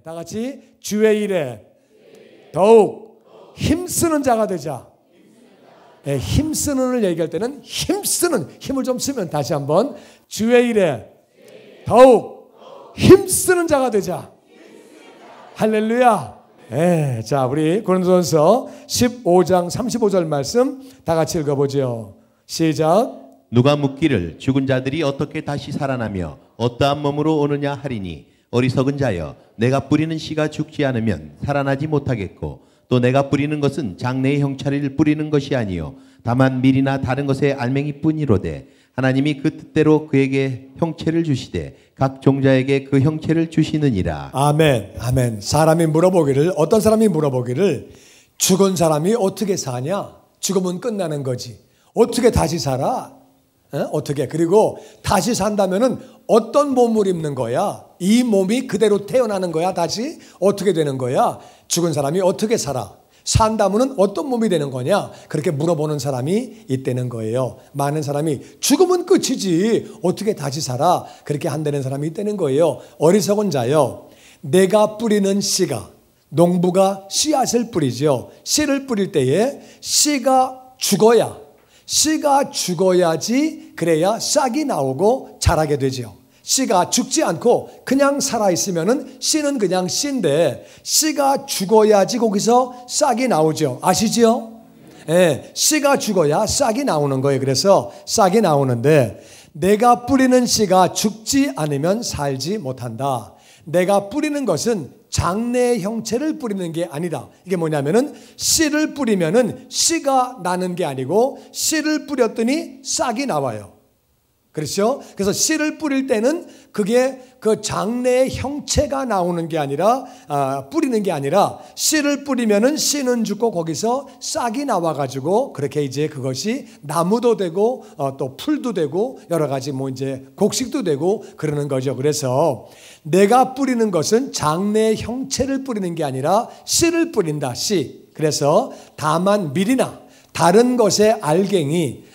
다 같이 주의 일에 더욱 힘쓰는 자가 되자. 힘쓰는을 얘기할 때는 힘쓰는, 힘을 좀 쓰면 다시 한번 주의 일에 더욱 힘쓰는 자가 되자. 할렐루야. 자, 우리 고린도전서 15장 35절 말씀 다 같이 읽어보죠. 시작. 누가 묻기를 죽은 자들이 어떻게 다시 살아나며 어떠한 몸으로 오느냐 하리니 어리석은 자여, 내가 뿌리는 씨가 죽지 않으면 살아나지 못하겠고 또 내가 뿌리는 것은 장래의 형체를 뿌리는 것이 아니요 다만 밀이나 다른 것의 알맹이뿐이로되 하나님이 그 뜻대로 그에게 형체를 주시되 각 종자에게 그 형체를 주시느니라. 아멘. 아멘. 어떤 사람이 물어보기를 죽은 사람이 어떻게 사냐? 죽으면 끝나는 거지. 어떻게 다시 살아? 어떻게? 그리고 다시 산다면은 어떤 몸을 입는 거야? 이 몸이 그대로 태어나는 거야? 다시? 어떻게 되는 거야? 죽은 사람이 어떻게 살아? 산다면은 어떤 몸이 되는 거냐? 그렇게 물어보는 사람이 있다는 거예요. 많은 사람이 죽으면 끝이지 어떻게 다시 살아? 그렇게 한다는 사람이 있다는 거예요. 어리석은 자요, 내가 뿌리는 씨가, 농부가 씨앗을 뿌리죠. 씨를 뿌릴 때에 씨가 죽어야지 그래야 싹이 나오고 자라게 되죠. 씨가 죽지 않고 그냥 살아있으면은 씨는 그냥 씨인데 씨가 죽어야지 거기서 싹이 나오죠. 아시죠? 씨가 죽어야 싹이 나오는 거예요. 그래서 싹이 나오는데 내가 뿌리는 씨가 죽지 않으면 살지 못한다. 내가 뿌리는 것은 장래의 형체를 뿌리는 게 아니다. 이게 뭐냐면은 씨를 뿌리면은 씨가 나는 게 아니고 씨를 뿌렸더니 싹이 나와요. 그렇죠? 그래서 씨를 뿌릴 때는 그게 그 장래의 형체가 나오는 게 아니라 뿌리는 게 아니라 씨를 뿌리면은 씨는 죽고 거기서 싹이 나와가지고 그렇게 이제 그것이 나무도 되고 또 풀도 되고 여러 가지 뭐 이제 곡식도 되고 그러는 거죠. 그래서 내가 뿌리는 것은 장래의 형체를 뿌리는 게 아니라 씨를 뿌린다. 씨. 그래서 다만 밀이나 다른 것의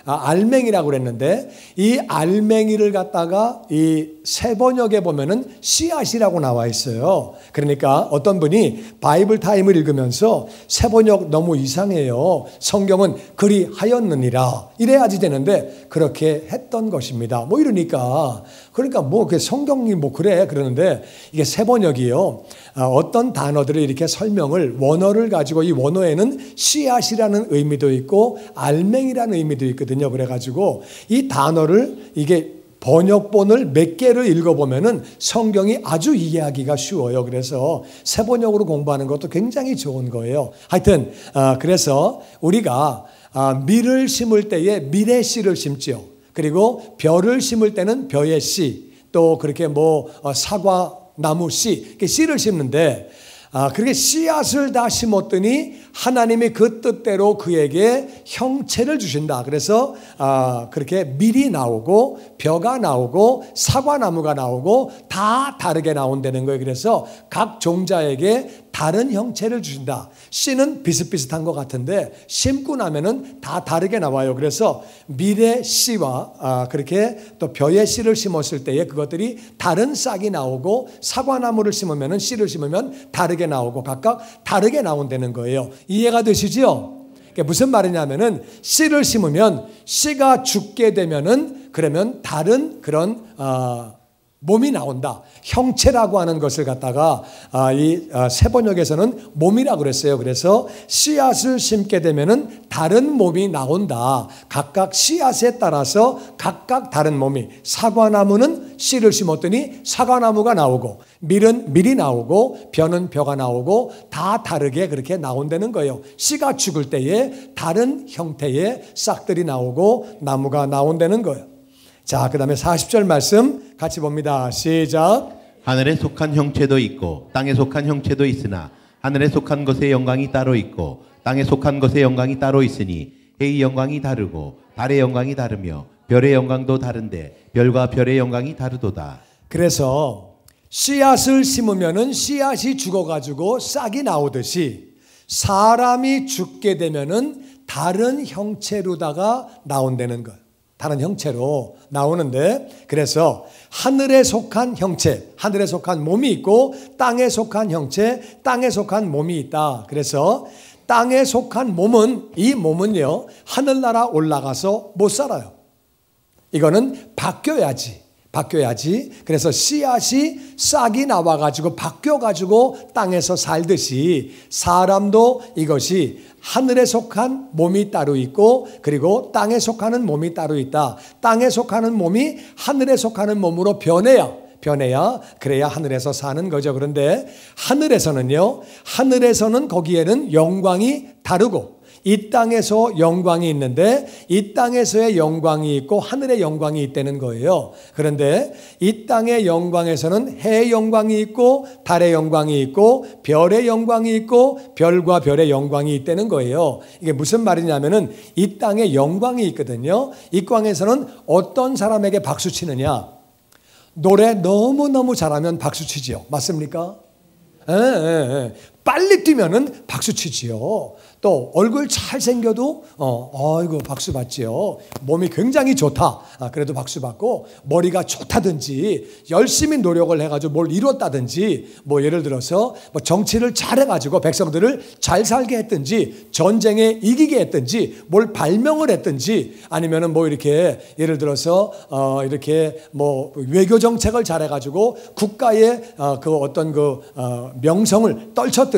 알맹이라고 그랬는데 이 알맹이를 갖다가 이 세번역에 보면은 씨앗이라고 나와 있어요. 그러니까 어떤 분이 바이블 타임을 읽으면서 세번역 너무 이상해요. 성경은 그리 하였느니라 이래야지 되는데 그렇게 했던 것입니다. 뭐 이러니까 그러니까 뭐 그 성경이 뭐 그래 그러는데 이게 세번역이요. 어떤 단어들을 이렇게 설명을 원어를 가지고 이 원어에는 씨앗이라는 의미도 있고 알맹이라는 의미도 있거든요. 그래가지고 이 단어를 이게 번역본을 몇 개를 읽어보면은 성경이 아주 이해하기가 쉬워요. 그래서 세번역으로 공부하는 것도 굉장히 좋은 거예요. 하여튼 그래서 우리가 밀을 심을 때에 밀의 씨를 심지요. 그리고 벼를 심을 때는 벼의 씨, 또 그렇게 뭐 사과 나무 씨, 씨를 심는데 그렇게 씨앗을 다 심었더니 하나님이 그 뜻대로 그에게 형체를 주신다. 그래서 그렇게 밀이 나오고 벼가 나오고 사과나무가 나오고 다 다르게 나온다는 거예요. 그래서 각 종자에게 다른 형체를 주신다. 씨는 비슷비슷한 것 같은데 심고 나면은 다 다르게 나와요. 그래서 밀의 씨와 그렇게 또 벼의 씨를 심었을 때에 그것들이 다른 싹이 나오고 사과나무를 심으면은 씨를 심으면 다르게 나오고 각각 다르게 나온다는 거예요. 이해가 되시죠? 무슨 말이냐면은 씨를 심으면 씨가 죽게 되면은 그러면 다른 그런 몸이 나온다. 형체라고 하는 것을 갖다가 이 세번역에서는 몸이라고 그랬어요. 그래서 씨앗을 심게 되면은 다른 몸이 나온다. 각각 씨앗에 따라서 각각 다른 몸이, 사과나무는 씨를 심었더니 사과나무가 나오고 밀은 밀이 나오고 벼는 벼가 나오고 다 다르게 그렇게 나온다는 거예요. 씨가 죽을 때에 다른 형태의 싹들이 나오고 나무가 나온다는 거예요. 자, 그 다음에 40절 말씀 같이 봅니다. 시작. 하늘에 속한 형체도 있고 땅에 속한 형체도 있으나 하늘에 속한 것의 영광이 따로 있고 땅에 속한 것의 영광이 따로 있으니 해의 영광이 다르고 달의 영광이 다르며 별의 영광도 다른데 별과 별의 영광이 다르도다. 그래서 씨앗을 심으면은 씨앗이 죽어가지고 싹이 나오듯이 사람이 죽게 되면은 다른 형체로다가 나온다는 것. 다른 형체로 나오는데, 그래서 하늘에 속한 형체, 하늘에 속한 몸이 있고 땅에 속한 형체, 땅에 속한 몸이 있다. 그래서 땅에 속한 몸은, 이 몸은요, 하늘나라 올라가서 못 살아요. 이거는 바뀌어야지. 그래서 씨앗이 싹이 나와가지고 바뀌어가지고 땅에서 살듯이 사람도 이것이 하늘에 속한 몸이 따로 있고, 그리고 땅에 속하는 몸이 따로 있다. 땅에 속하는 몸이 하늘에 속하는 몸으로 변해야 그래야 하늘에서 사는 거죠. 그런데 하늘에서는 거기에는 영광이 다르고, 이 땅에서 영광이 있는데 이 땅에서의 영광이 있고 하늘의 영광이 있다는 거예요. 그런데 이 땅의 영광에서는 해의 영광이 있고 달의 영광이 있고 별의 영광이 있고 별과 별의 영광이 있다는 거예요. 이게 무슨 말이냐면은 이 땅에 영광이 있거든요. 이 땅에서는 어떤 사람에게 박수 치느냐? 노래 너무너무 잘하면 박수 치지요. 맞습니까? 예. 빨리 뛰면은 박수 치지요. 또 얼굴 잘생겨도 아이고 박수 받지요. 몸이 굉장히 좋다. 그래도 박수 받고, 머리가 좋다든지 열심히 노력을 해가지고 뭘 이뤘다든지, 뭐 예를 들어서 뭐 정치를 잘해가지고 백성들을 잘 살게 했든지, 전쟁에 이기게 했든지, 뭘 발명을 했든지, 아니면은 뭐 이렇게 예를 들어서 이렇게 뭐 외교 정책을 잘해가지고 국가의 그 어떤 그 명성을 떨쳤든지,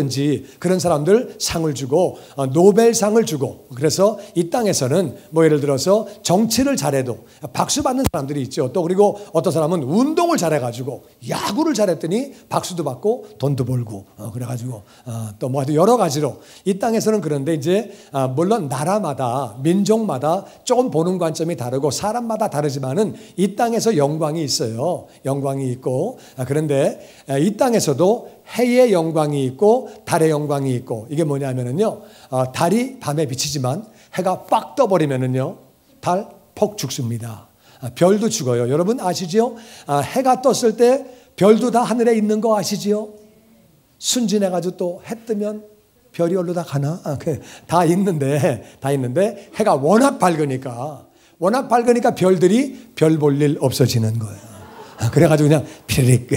그런 사람들 상을 주고 노벨상을 주고, 그래서 이 땅에서는 뭐 예를 들어서 정치를 잘해도 박수 받는 사람들이 있죠. 또 그리고 어떤 사람은 운동을 잘해가지고 야구를 잘했더니 박수도 받고 돈도 벌고, 그래가지고 또 뭐 여러 가지로 이 땅에서는. 그런데 이제 물론 나라마다 민족마다 조금 보는 관점이 다르고 사람마다 다르지만은 이 땅에서 영광이 있어요. 영광이 있고, 그런데 이 땅에서도 해의 영광이 있고 달의 영광이 있고, 이게 뭐냐면은요, 달이 밤에 비치지만 해가 빡 떠버리면은요, 달 폭 죽습니다. 별도 죽어요. 여러분 아시죠? 해가 떴을 때 별도 다 하늘에 있는 거 아시죠? 순진해가지고 또 해 뜨면 별이 어디로 다 가나? 다 있는데 해가 워낙 밝으니까 별들이 별 볼 일 없어지는 거예요. 그래가지고 그냥 피리릭,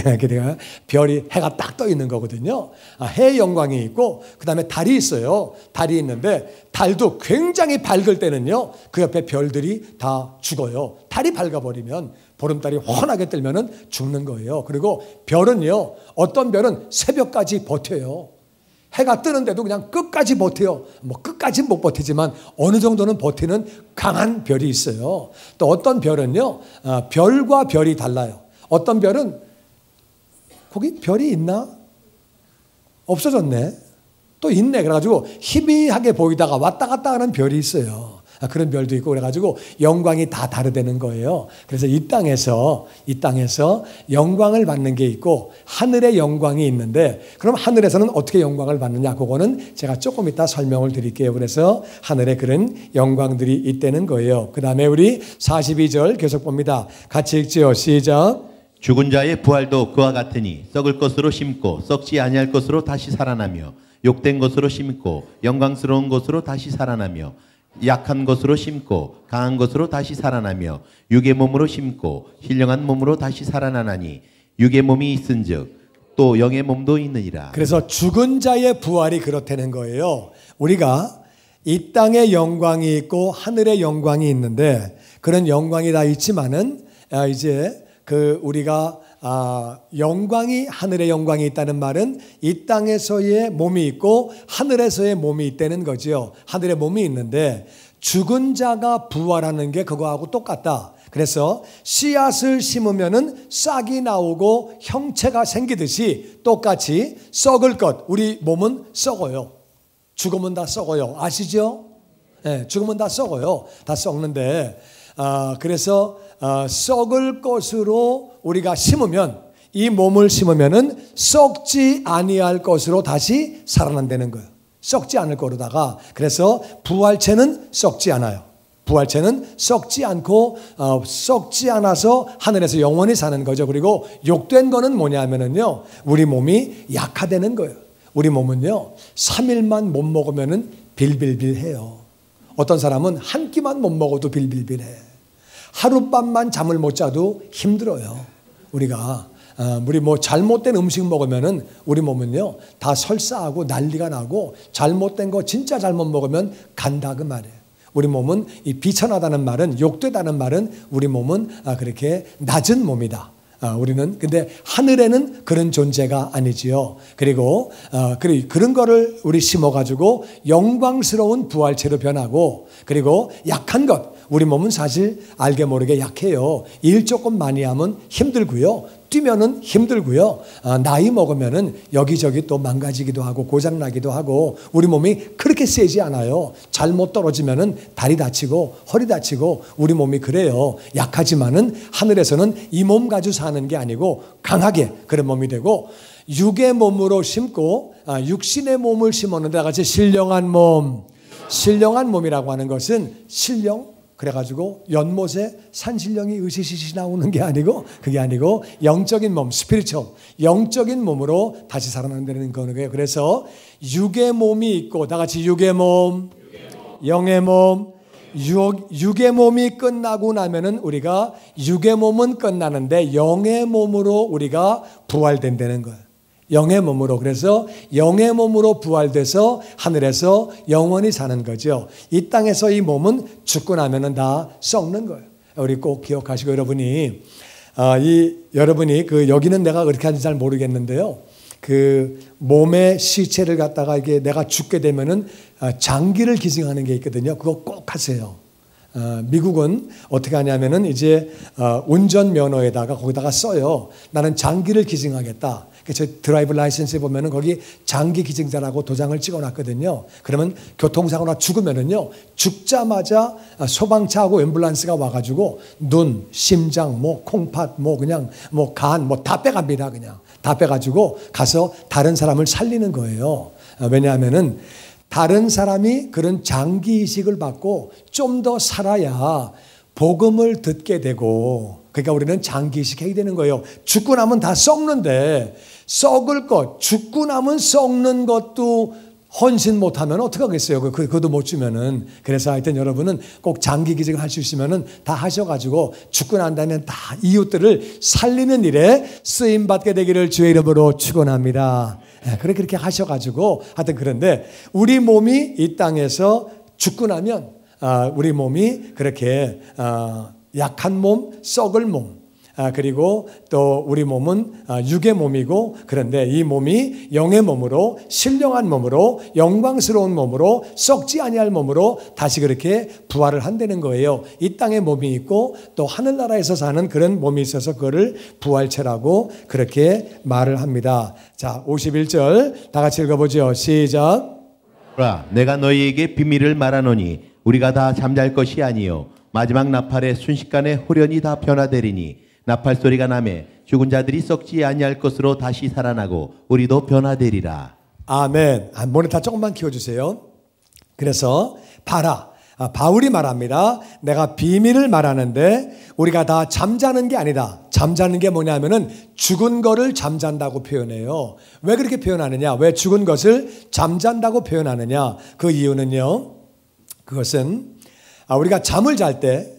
별이, 해가 딱 떠 있는 거거든요. 해의 영광이 있고, 그 다음에 달이 있어요. 달이 있는데 달도 굉장히 밝을 때는요, 그 옆에 별들이 다 죽어요. 달이 밝아버리면, 보름달이 환하게 뜨면은 죽는 거예요. 그리고 별은요, 어떤 별은 새벽까지 버텨요. 해가 뜨는데도 그냥 끝까지 버텨요. 뭐 끝까지는 못 버티지만 어느 정도는 버티는 강한 별이 있어요. 또 어떤 별은요, 별과 별이 달라요. 어떤 별은 거기 별이 있나? 없어졌네. 또 있네. 그래가지고 희미하게 보이다가 왔다 갔다 하는 별이 있어요. 그런 별도 있고, 그래가지고 영광이 다 다르다는 거예요. 그래서 이 땅에서 영광을 받는 게 있고 하늘의 영광이 있는데, 그럼 하늘에서는 어떻게 영광을 받느냐? 그거는 제가 조금 이따 설명을 드릴게요. 그래서 하늘에 그런 영광들이 있다는 거예요. 그 다음에 우리 42절 계속 봅니다. 같이 읽지요. 시작. 죽은 자의 부활도 그와 같으니 썩을 것으로 심고 썩지 아니할 것으로 다시 살아나며, 욕된 것으로 심고 영광스러운 것으로 다시 살아나며, 약한 것으로 심고 강한 것으로 다시 살아나며, 육의 몸으로 심고 신령한 몸으로 다시 살아나나니, 육의 몸이 있은즉 또 영의 몸도 있느니라. 그래서 죽은 자의 부활이 그렇다는 거예요. 우리가 이 땅에 영광이 있고 하늘에 영광이 있는데, 그런 영광이 다 있지만은 이제 우리가 영광이, 하늘의 영광이 있다는 말은 이 땅에서의 몸이 있고 하늘에서의 몸이 있다는 거죠. 하늘의 몸이 있는데 죽은 자가 부활하는 게 그거하고 똑같다. 그래서 씨앗을 심으면은 싹이 나오고 형체가 생기듯이 똑같이 썩을 것, 우리 몸은 썩어요. 죽으면 다 썩어요. 아시죠? 네, 죽으면 다 썩어요. 다 썩는데, 그래서 썩을 것으로 우리가 심으면, 이 몸을 심으면은 썩지 아니할 것으로 다시 살아난다는 거예요. 썩지 않을 거로다가. 그래서 부활체는 썩지 않아요. 부활체는 썩지 않고 썩지 않아서 하늘에서 영원히 사는 거죠. 그리고 욕된 거는 뭐냐면은요, 우리 몸이 약화되는 거예요. 우리 몸은요, 3일만 못 먹으면은 빌빌빌해요. 어떤 사람은 한 끼만 못 먹어도 빌빌빌해. 하룻밤만 잠을 못 자도 힘들어요. 우리 뭐 잘못된 음식 먹으면은 우리 몸은요 다 설사하고 난리가 나고, 잘못된 거 진짜 잘못 먹으면 간다 그 말이에요. 우리 몸은 이 비천하다는 말은, 욕되다는 말은 우리 몸은 그렇게 낮은 몸이다. 우리는 근데 하늘에는 그런 존재가 아니지요. 그리고 그런 거를 우리 심어가지고 영광스러운 부활체로 변하고, 그리고 약한 것, 우리 몸은 사실 알게 모르게 약해요. 일 조금 많이 하면 힘들고요, 뛰면은 힘들고요, 나이 먹으면은 여기저기 또 망가지기도 하고 고장나기도 하고, 우리 몸이 그렇게 세지 않아요. 잘못 떨어지면은 다리 다치고 허리 다치고 우리 몸이 그래요. 약하지만은 하늘에서는 이 몸 가지고 사는 게 아니고 강하게 그런 몸이 되고, 육의 몸으로 심고 육신의 몸을 심었는데, 다 같이 신령한 몸. 신령한 몸이라고 하는 것은 신령, 그래가지고 연못에 산신령이 으시시시 나오는 게 아니고, 그게 아니고 영적인 몸, 스피리추얼, 영적인 몸으로 다시 살아난다는 거예요. 그래서 육의 몸이 있고, 다 같이 육의 몸, 영의 몸. 육의 몸이 끝나고 나면은 우리가, 육의 몸은 끝나는데 영의 몸으로 우리가 부활된다는 거예요. 영의 몸으로. 그래서 영의 몸으로 부활돼서 하늘에서 영원히 사는 거죠. 이 땅에서 이 몸은 죽고 나면은 다 썩는 거예요. 우리 꼭 기억하시고, 여러분이 여기는 내가 그렇게 하는지 잘 모르겠는데요, 그 몸의 시체를 갖다가 이게 내가 죽게 되면은 장기를 기증하는 게 있거든요. 그거 꼭 하세요. 미국은 어떻게 하냐면은 이제 운전면허에다가 거기다가 써요. 나는 장기를 기증하겠다. 저 드라이브 라이센스에 보면은 거기 장기 기증자라고 도장을 찍어놨거든요. 그러면 교통사고나 죽으면은요, 죽자마자 소방차하고 앰뷸런스가 와가지고 눈, 심장, 뭐 콩팥, 뭐 그냥 뭐 간, 뭐 다 빼갑니다. 그냥 다 빼가지고 가서 다른 사람을 살리는 거예요. 왜냐하면은 다른 사람이 그런 장기 이식을 받고 좀 더 살아야 복음을 듣게 되고, 그러니까 우리는 장기 이식해야 되는 거예요. 죽고 나면 다 썩는데, 썩을 것, 죽고 나면 썩는 것도 헌신 못하면 어떡하겠어요. 그것도 못 주면은. 그래서 하여튼 여러분은 꼭 장기 기증을 할 수 있으면은 다 하셔가지고 죽고 난 다음에 다 이웃들을 살리는 일에 쓰임받게 되기를 주의 이름으로 축원합니다. 그렇게 하셔가지고 하여튼, 그런데 우리 몸이 이 땅에서 죽고 나면 우리 몸이 그렇게 약한 몸, 썩을 몸, 그리고 또 우리 몸은 육의 몸이고, 그런데 이 몸이 영의 몸으로, 신령한 몸으로, 영광스러운 몸으로, 썩지 아니할 몸으로 다시 그렇게 부활을 한다는 거예요. 이 땅에 몸이 있고 또 하늘나라에서 사는 그런 몸이 있어서 그거를 부활체라고 그렇게 말을 합니다. 자, 51절 다 같이 읽어보죠. 시작. 내가 너희에게 비밀을 말하노니 우리가 다 잠잘 것이 아니요 마지막 나팔에 순식간에 홀연히 다 변화되리니, 나팔 소리가 나매 죽은 자들이 썩지 아니할 것으로 다시 살아나고 우리도 변화되리라. 아멘. 모니터 조금만 키워주세요. 그래서 바울이 말합니다. 내가 비밀을 말하는데 우리가 다 잠자는 게 아니다. 잠자는 게 뭐냐면은 죽은 거를 잠잔다고 표현해요. 왜 그렇게 표현하느냐? 왜 죽은 것을 잠잔다고 표현하느냐? 그 이유는요, 그것은 우리가 잠을 잘 때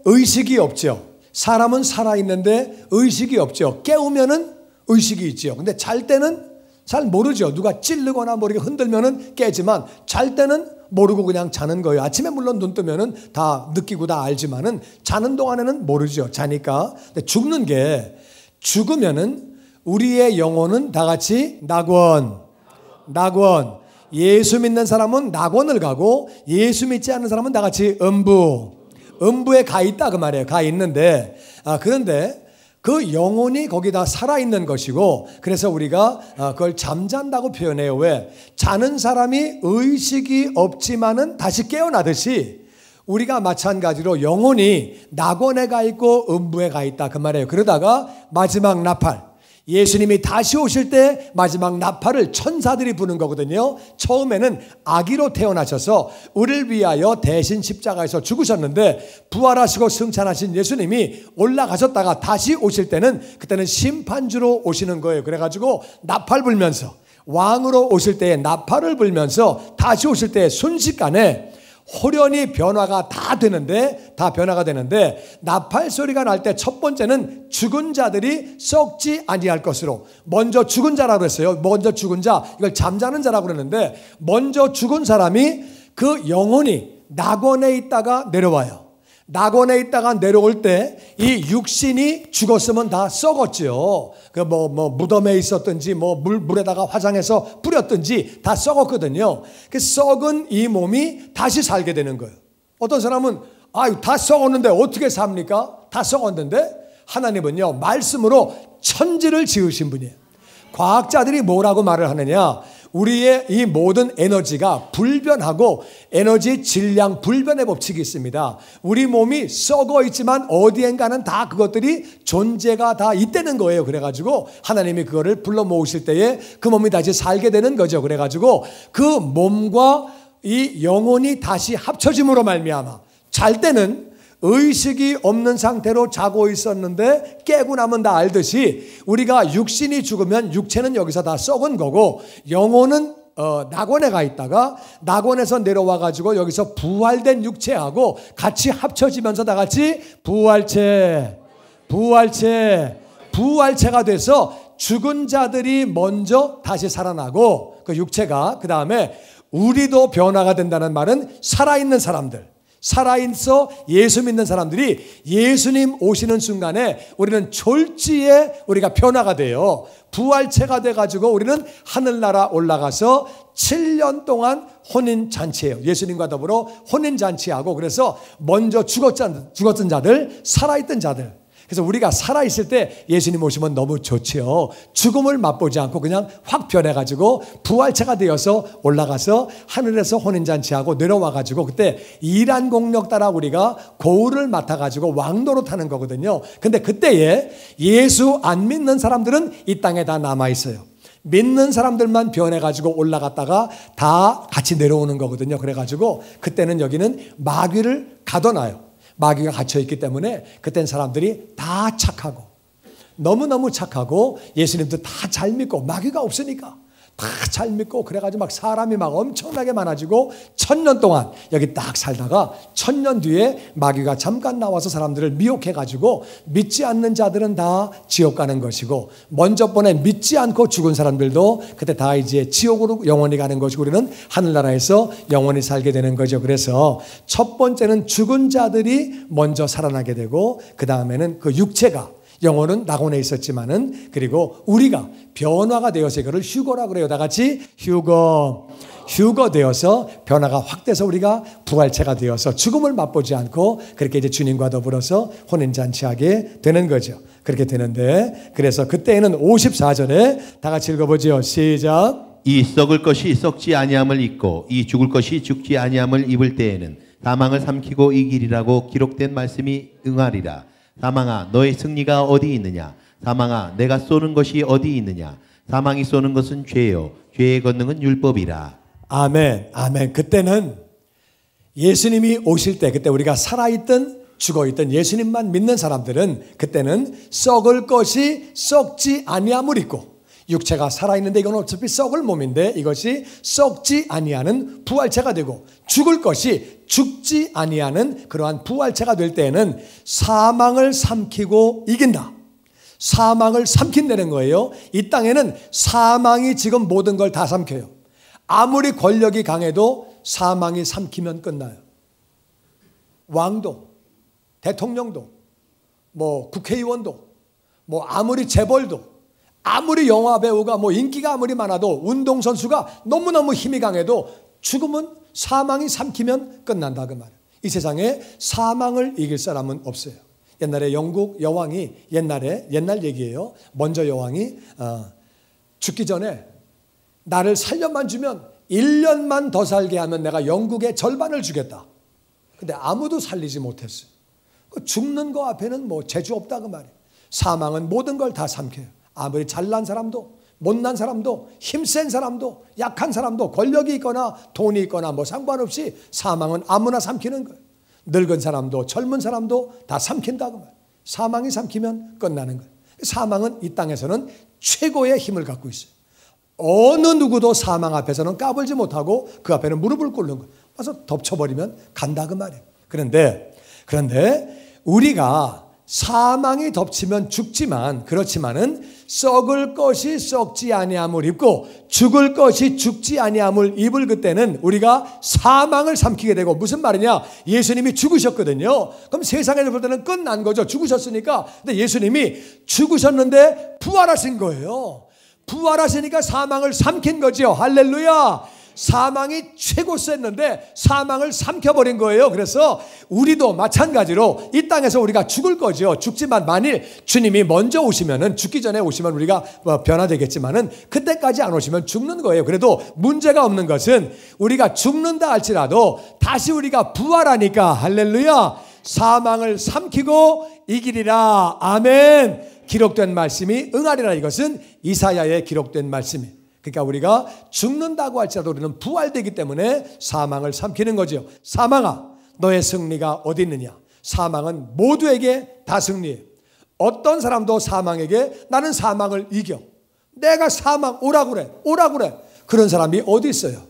의식이 없죠. 사람은 살아있는데 의식이 없죠. 깨우면은 의식이 있죠. 근데 잘 때는 잘 모르죠. 누가 찌르거나 뭐 이렇게 흔들면은 깨지만, 잘 때는 모르고 그냥 자는 거예요. 아침에 물론 눈 뜨면은 다 느끼고 다 알지만은 자는 동안에는 모르죠. 자니까. 근데 죽으면은 우리의 영혼은 다 같이 낙원. 예수 믿는 사람은 낙원을 가고, 예수 믿지 않는 사람은 다 같이 음부에 가 있다 그 말이에요. 가 있는데, 그런데 그 영혼이 거기다 살아있는 것이고, 그래서 우리가 그걸 잠잔다고 표현해요. 왜? 자는 사람이 의식이 없지만은 다시 깨어나듯이 우리가 마찬가지로 영혼이 낙원에 가 있고 음부에 가 있다 그 말이에요. 그러다가 마지막 나팔, 예수님이 다시 오실 때 마지막 나팔을 천사들이 부는 거거든요. 처음에는 아기로 태어나셔서 우리를 위하여 대신 십자가에서 죽으셨는데, 부활하시고 승천하신 예수님이 올라가셨다가 다시 오실 때는, 그때는 심판주로 오시는 거예요. 그래가지고 나팔 불면서, 왕으로 오실 때에 나팔을 불면서 다시 오실 때 순식간에 호련히 변화가 변화가 되는데 나팔 소리가 날 때 첫 번째는 죽은 자들이 썩지 아니할 것으로, 먼저 죽은 자라고 했어요. 먼저 죽은 자, 이걸 잠자는 자라고 그러는데, 먼저 죽은 사람이 그 영혼이 낙원에 있다가 내려와요. 낙원에 있다가 내려올 때 이 육신이 죽었으면 다 썩었죠. 그 무덤에 있었든지 물에다가 화장해서 뿌렸든지 다 썩었거든요. 그 썩은 이 몸이 다시 살게 되는 거예요. 어떤 사람은 다 썩었는데 어떻게 삽니까? 다 썩었는데, 하나님은요 말씀으로 천지를 지으신 분이에요. 과학자들이 뭐라고 말을 하느냐, 우리의 이 모든 에너지가 불변하고 에너지 질량 불변의 법칙이 있습니다. 우리 몸이 썩어 있지만 어디엔가는 다 그것들이 존재가 다 있다는 거예요. 그래가지고 하나님이 그거를 불러 모으실 때에 그 몸이 다시 살게 되는 거죠. 그래가지고 그 몸과 이 영혼이 다시 합쳐짐으로 말미암아, 잘 때는 의식이 없는 상태로 자고 있었는데 깨고 나면 다 알듯이, 우리가 육신이 죽으면 육체는 여기서 다 썩은 거고, 영혼은 낙원에 가 있다가 낙원에서 내려와 가지고 여기서 부활된 육체하고 같이 합쳐지면서 다 같이 부활체가 돼서 죽은 자들이 먼저 다시 살아나고, 그 육체가 그 다음에 우리도 변화가 된다는 말은 살아있는 사람들, 살아있어 예수 믿는 사람들이 예수님 오시는 순간에 우리는 졸지에 우리가 변화가 돼요. 부활체가 돼가지고 우리는 하늘나라 올라가서 7년 동안 혼인잔치예요. 예수님과 더불어 혼인잔치하고, 그래서 먼저 죽었던 자들, 살아있던 자들. 그래서 우리가 살아있을 때 예수님 오시면 너무 좋지요. 죽음을 맛보지 않고 그냥 확 변해가지고 부활체가 되어서 올라가서 하늘에서 혼인잔치하고 내려와가지고, 그때 일한 공력 따라 우리가 고울을 맡아가지고 왕노로 타는 거거든요. 근데 그때에 예수 안 믿는 사람들은 이 땅에 다 남아있어요. 믿는 사람들만 변해가지고 올라갔다가 다 같이 내려오는 거거든요. 그래가지고 그때는 여기는 마귀를 가둬놔요. 마귀가 갇혀있기 때문에 그땐 사람들이 다 착하고, 너무너무 착하고, 예수님도 다 잘 믿고, 마귀가 없으니까 다 잘 믿고, 그래가지고 막 사람이 막 엄청나게 많아지고 1000년 동안 여기 딱 살다가 1000년 뒤에 마귀가 잠깐 나와서 사람들을 미혹해가지고 믿지 않는 자들은 다 지옥 가는 것이고, 먼저 번에 믿지 않고 죽은 사람들도 그때 다 이제 지옥으로 영원히 가는 것이고, 우리는 하늘나라에서 영원히 살게 되는 거죠. 그래서 첫 번째는 죽은 자들이 먼저 살아나게 되고, 그 다음에는 그 육체가, 영혼은 낙원에 있었지만은, 그리고 우리가 변화가 되어서, 이거를 휴거라고 그래요. 다 같이 휴거 되어서 변화가 확 돼서 우리가 부활체가 되어서 죽음을 맛보지 않고 그렇게 이제 주님과 더불어서 혼인잔치하게 되는 거죠. 그렇게 되는데, 그래서 그때에는 54절에 다 같이 읽어보죠. 시작. 이 썩을 것이 썩지 아니함을 입고 이 죽을 것이 죽지 아니함을 입을 때에는 사망을 삼키고 이기리라고 기록된 말씀이 응하리라. 사망아, 너의 승리가 어디 있느냐? 사망아, 내가 쏘는 것이 어디 있느냐? 사망이 쏘는 것은 죄요, 죄의 권능은 율법이라. 아멘, 아멘. 그때는 예수님이 오실 때, 그때 우리가 살아있던 죽어있던 예수님만 믿는 사람들은 그때는 썩을 것이 썩지 아니함을 입고, 육체가 살아있는데 이건 어차피 썩을 몸인데 이것이 썩지 아니하는 부활체가 되고, 죽을 것이 죽지 아니하는 그러한 부활체가 될 때에는 사망을 삼키고 이긴다. 사망을 삼킨다는 거예요. 이 땅에는 사망이 지금 모든 걸 다 삼켜요. 아무리 권력이 강해도 사망이 삼키면 끝나요. 왕도, 대통령도, 국회의원도, 아무리 재벌도, 아무리 영화배우가 인기가 아무리 많아도, 운동선수가 너무너무 힘이 강해도 죽음은 사망이 삼키면 끝난다 그 말이에요. 이 세상에 사망을 이길 사람은 없어요. 옛날에 영국 여왕이, 옛날 얘기예요. 먼저 여왕이 죽기 전에 나를 살려만 주면 1년만 더 살게 하면 내가 영국의 절반을 주겠다. 근데 아무도 살리지 못했어요. 죽는 거 앞에는 재주 없다 그 말이에요. 사망은 모든 걸 다 삼켜요. 아무리 잘난 사람도, 못난 사람도, 힘센 사람도, 약한 사람도, 권력이 있거나 돈이 있거나 상관없이 사망은 아무나 삼키는 거예요. 늙은 사람도 젊은 사람도 다 삼킨다고 말이에요. 사망이 삼키면 끝나는 거예요. 사망은 이 땅에서는 최고의 힘을 갖고 있어요. 어느 누구도 사망 앞에서는 까불지 못하고 그 앞에는 무릎을 꿇는 거예요. 가서 덮쳐버리면 간다 그 말이에요. 그런데 우리가 사망이 덮치면 죽지만, 그렇지만은 썩을 것이 썩지 아니함을 입고 죽을 것이 죽지 아니함을 입을 그때는 우리가 사망을 삼키게 되고, 무슨 말이냐? 예수님이 죽으셨거든요. 그럼 세상에서 볼 때는 끝난 거죠. 죽으셨으니까. 근데 예수님이 죽으셨는데 부활하신 거예요. 부활하시니까 사망을 삼킨 거죠. 할렐루야. 사망이 최고 셌는데 사망을 삼켜버린 거예요. 그래서 우리도 마찬가지로 이 땅에서 우리가 죽을 거죠. 죽지만 만일 주님이 먼저 오시면은, 죽기 전에 오시면 우리가 변화되겠지만은 그때까지 안 오시면 죽는 거예요. 그래도 문제가 없는 것은 우리가 죽는다 할지라도 다시 우리가 부활하니까, 할렐루야, 사망을 삼키고 이기리라. 아멘. 기록된 말씀이 응하리라. 이것은 이사야에 기록된 말씀이에요. 그러니까 우리가 죽는다고 할지라도 우리는 부활되기 때문에 사망을 삼키는 거죠. 사망아, 너의 승리가 어디 있느냐? 사망은 모두에게 다 승리해요. 어떤 사람도 사망에게 나는 사망을 이겨, 내가 사망 오라고 그래. 그런 사람이 어디 있어요?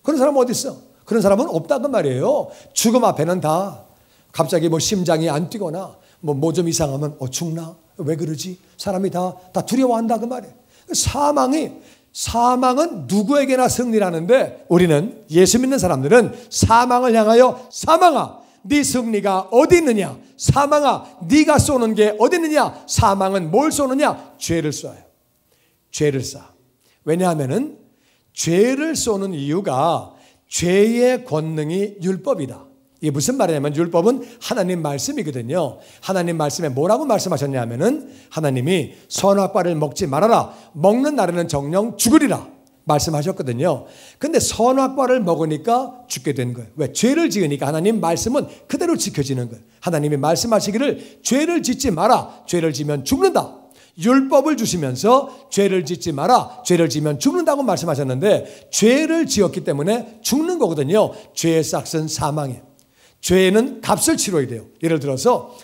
그런 사람은 어디 있어? 그런 사람은 없다고 말이에요. 죽음 앞에는 다 갑자기 심장이 안 뛰거나 뭐 좀 이상하면 죽나? 왜 그러지? 사람이 다 두려워한다 그 말이에요. 사망은 누구에게나 승리라는데, 우리는, 예수 믿는 사람들은 사망을 향하여 사망아, 네 승리가 어디 있느냐? 사망아, 네가 쏘는 게 어디 있느냐? 사망은 뭘 쏘느냐? 죄를 쏴요. 죄를 쏴. 왜냐하면은 죄를 쏘는 이유가 죄의 권능이 율법이다. 이게 무슨 말이냐면, 율법은 하나님 말씀이거든요. 하나님 말씀에 뭐라고 말씀하셨냐면은, 하나님이 선악과를 먹지 말아라, 먹는 날에는 정령 죽으리라 말씀하셨거든요. 근데 선악과를 먹으니까 죽게 된 거예요. 왜? 죄를 지으니까. 하나님 말씀은 그대로 지켜지는 거예요. 하나님이 말씀하시기를 죄를 짓지 마라, 죄를 지면 죽는다. 율법을 주시면서 죄를 짓지 마라, 죄를 지면 죽는다고 말씀하셨는데, 죄를 지었기 때문에 죽는 거거든요. 죄의 싹은 사망이에요. 죄는 값을 치러야 돼요. 예를 들어서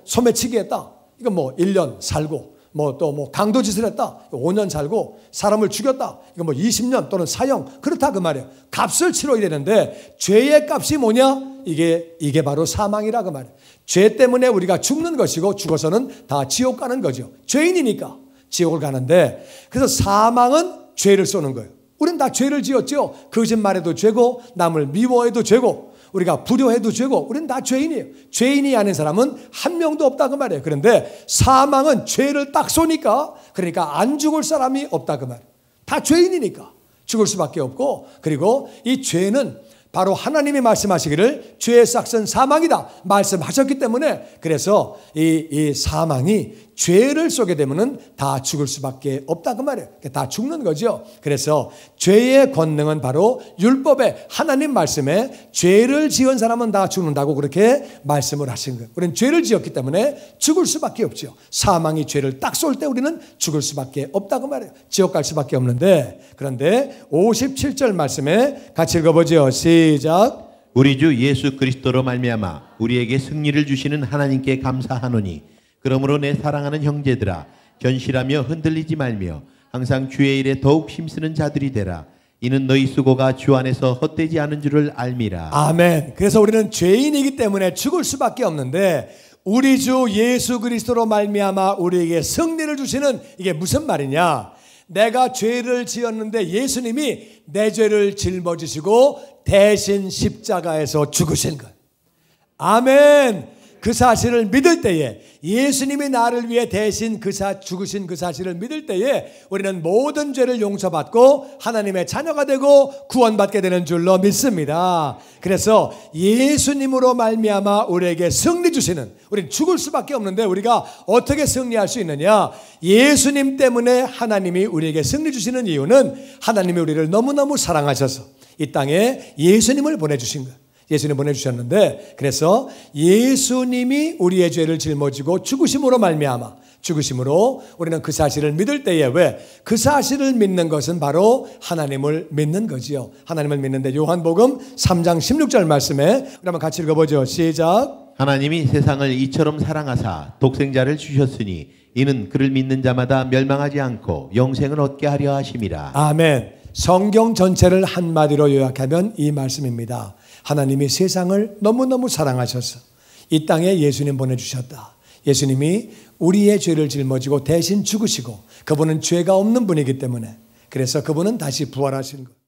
소매치기 했다, 이거 1년 살고, 또 강도짓을 했다, 5년 살고, 사람을 죽였다, 이거 20년 또는 사형, 그렇다 그 말이에요. 값을 치러야 되는데 죄의 값이 뭐냐? 이게 바로 사망이라 그 말이에요. 죄 때문에 우리가 죽는 것이고, 죽어서는 다 지옥 가는 거죠. 죄인이니까 지옥을 가는데, 그래서 사망은 죄를 쏘는 거예요. 우리는 다 죄를 지었죠. 거짓말해도 죄고, 남을 미워해도 죄고, 우리가 불효해도 죄고, 우리는 다 죄인이에요. 죄인이 아닌 사람은 한 명도 없다 그 말이에요. 그런데 사망은 죄를 딱 쏘니까, 그러니까 안 죽을 사람이 없다 그 말이에요. 다 죄인이니까 죽을 수밖에 없고, 그리고 이 죄는 바로 하나님이 말씀하시기를 죄의 싹은 사망이다 말씀하셨기 때문에, 그래서 이 사망이 죄를 쏘게 되면은 다 죽을 수밖에 없다 그 말이에요. 다 죽는 거죠. 그래서 죄의 권능은 바로 율법에, 하나님 말씀에 죄를 지은 사람은 다 죽는다고 그렇게 말씀을 하신 거예요. 우리는 죄를 지었기 때문에 죽을 수밖에 없죠. 사망이 죄를 딱 쏠 때 우리는 죽을 수밖에 없다 그 말이에요. 지옥 갈 수밖에 없는데, 그런데 57절 말씀에 같이 읽어보죠. 시작. 우리 주 예수 그리스도로 말미암아 우리에게 승리를 주시는 하나님께 감사하노니, 그러므로 내 사랑하는 형제들아, 견실하며 흔들리지 말며 항상 주의 일에 더욱 힘쓰는 자들이 되라. 이는 너희 수고가 주 안에서 헛되지 않은 줄을 알미라. 아멘. 그래서 우리는 죄인이기 때문에 죽을 수밖에 없는데, 우리 주 예수 그리스도로 말미암아 우리에게 승리를 주시는, 이게 무슨 말이냐? 내가 죄를 지었는데 예수님이 내 죄를 짊어지시고 대신 십자가에서 죽으신 것. 아멘. 그 사실을 믿을 때에, 예수님이 나를 위해 대신 죽으신 그 사실을 믿을 때에 우리는 모든 죄를 용서받고 하나님의 자녀가 되고 구원받게 되는 줄로 믿습니다. 그래서 예수님으로 말미암아 우리에게 승리 주시는, 우리는 죽을 수밖에 없는데 우리가 어떻게 승리할 수 있느냐? 예수님 때문에 하나님이 우리에게 승리 주시는 이유는, 하나님이 우리를 너무너무 사랑하셔서 이 땅에 예수님을 보내주신 거예요. 예수님 보내주셨는데, 그래서 예수님이 우리의 죄를 짊어지고 죽으심으로 말미암아, 죽으심으로 우리는 그 사실을 믿을 때에, 왜? 그 사실을 믿는 것은 바로 하나님을 믿는 거지요. 하나님을 믿는데, 요한복음 3장 16절 말씀에 그러면 같이 읽어보죠. 시작. 하나님이 세상을 이처럼 사랑하사 독생자를 주셨으니 이는 그를 믿는 자마다 멸망하지 않고 영생을 얻게 하려 하심이라. 아멘. 성경 전체를 한마디로 요약하면 이 말씀입니다. 하나님이 세상을 너무너무 사랑하셔서 이 땅에 예수님 보내주셨다. 예수님이 우리의 죄를 짊어지고 대신 죽으시고 그분은 죄가 없는 분이기 때문에 그래서 그분은 다시 부활하신 것.